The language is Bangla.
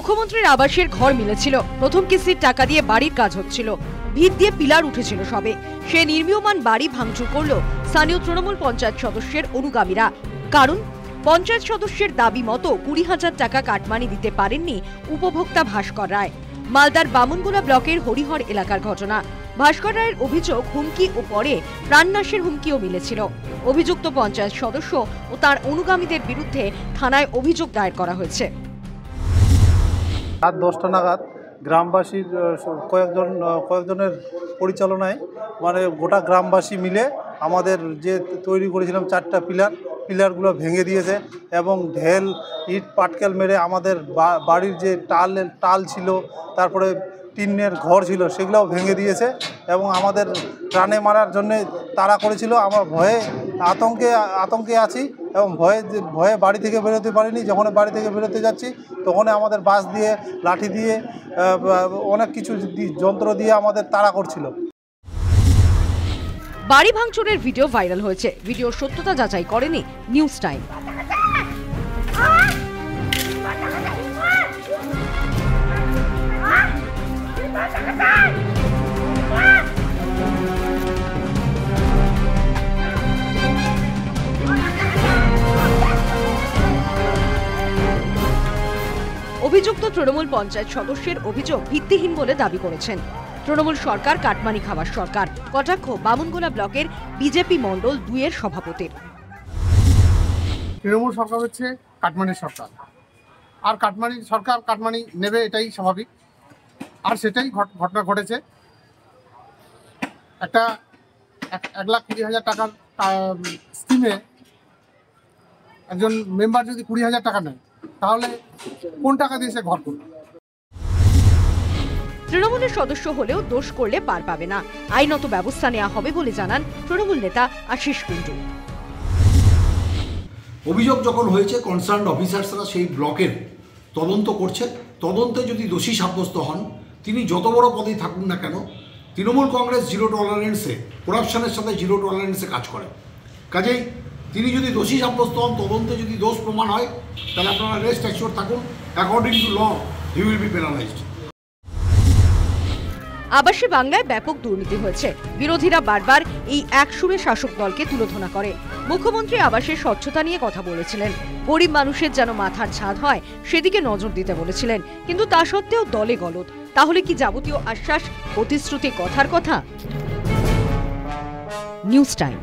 মুখ্যমন্ত্রীর আবাসের ঘর মিলেছিল, প্রথম কিস্তির টাকা দিয়ে বাড়ির কাজ হচ্ছিল, ভিত দিয়ে পিলার উঠেছিল সবে। সে নির্মীয়মান বাড়ি ভাঙচুর করলো স্থানীয় তৃণমূল পঞ্চায়েত সদস্যের অনুগামীরা। কারণ পঞ্চায়েত সদস্যের দাবি মতো 20,000 টাকা কাটমানি দিতে পারেননি উপভোক্তা ভাস্কর রায়। মালদার বামুনগোলা ব্লকের হরিহর এলাকার ঘটনা। ভাস্কর রায়ের অভিযোগ, হুমকি ও পরে প্রাণনাশের হুমকিও মিলেছিল। অভিযুক্ত পঞ্চায়েত সদস্য ও তার অনুগামীদের বিরুদ্ধে থানায় অভিযোগ দায়ের করা হয়েছে। রাত 10টা নাগাদ গ্রামবাসীর কয়েকজনের পরিচালনায় মানে গোটা গ্রামবাসী মিলে আমাদের যে তৈরি করেছিলাম 4টা পিলারগুলো ভেঙে দিয়েছে এবং ঢেল ইট পাটকেল মেরে আমাদের বাড়ির যে টাল ছিল, তারপরে টিনের ঘর ছিল, সেগুলোও ভেঙে দিয়েছে এবং আমাদের প্রাণে মারার জন্য তাড়া করেছিল। আমরা ভয়ে আতঙ্কে আছি এবং ভয়ে বাড়ি থেকে বেরোতে পারিনি। যখন বাড়ি থেকে বেরোতে যাচ্ছি তখন আমাদের বাঁশ দিয়ে, লাঠি দিয়ে, অনেক কিছু যন্ত্র দিয়ে আমাদের তাড়া করছিল। বাড়ি ভাঙচুরের ভিডিও ভাইরাল হয়েছে। ভিডিওর সত্যতা যাচাই করেনি নিউজ টাইম। অভিযুক্ত তৃণমূল পঞ্চায়েত সদস্যের অভিযোগ ভিত্তিহীন বলে দাবি করেছেন তৃণমূল সরকার কাটমানি খাওয়ার সরকার। কটাক্ষ বামুনগোলা ব্লকের বিজেপি মণ্ডল 2 এর সভাপতির। তৃণমূল সরকার হচ্ছে কাটমানির সরকার, আর কাটমানি সরকার কাটমানি নেবে, এটাই স্বাভাবিক। আর সেটাই ঘটনা ঘটেছে। একটা 1,20,000 টাকার স্কিমে একজন মেম্বার যদি 20,000 টাকা নেয়, তাহলে কোন টাকা দিয়ে সে ঘর করবে? তৃণমূলের সদস্য হলেও দোষ করলে পার পাবে না, আইনত ব্যবস্থা নেওয়া হবে বলে জানান তৃণমূল নেতা আশিস কুণ্ডু। অভিযোগ যখন হয়েছে, কনসার্ন অফিসার্সরা সেই ব্লকের তদন্ত করছে। তদন্তে যদি দোষী সাব্যস্ত হন, তিনি যত বড় পদেই থাকুন না কেন, তৃণমূল কংগ্রেস জিরো টলারেন্সে, করাপশনের সাথে জিরো টলারেন্সে কাজ করে। কাজেই তিনি যদি দোষী সাব্যস্ত হন, তদন্তে যদি দোষ প্রমাণ হয়, তাহলে আপনারা রেস্ট অ্যাসিওর থাকুন, according to law he will be penalised. আবাসী বাংলায় ব্যাপক দুর্নীতি হয়েছে। বিরোধীরা বারবার এই একসুরে শাসক দলকে তুলোধনা করে। মুখ্যমন্ত্রী আবাসের স্বচ্ছতা নিয়ে কথা বলেছিলেন, গরিব মানুষের যেন মাথার ছাদ হয় সেদিকে নজর দিতে বলেছিলেন, কিন্তু তা সত্ত্বেও দলে গলদ। তাহলে কি যাবতীয় আশ্বাস, প্রতিশ্রুতি কথার কথা? News time.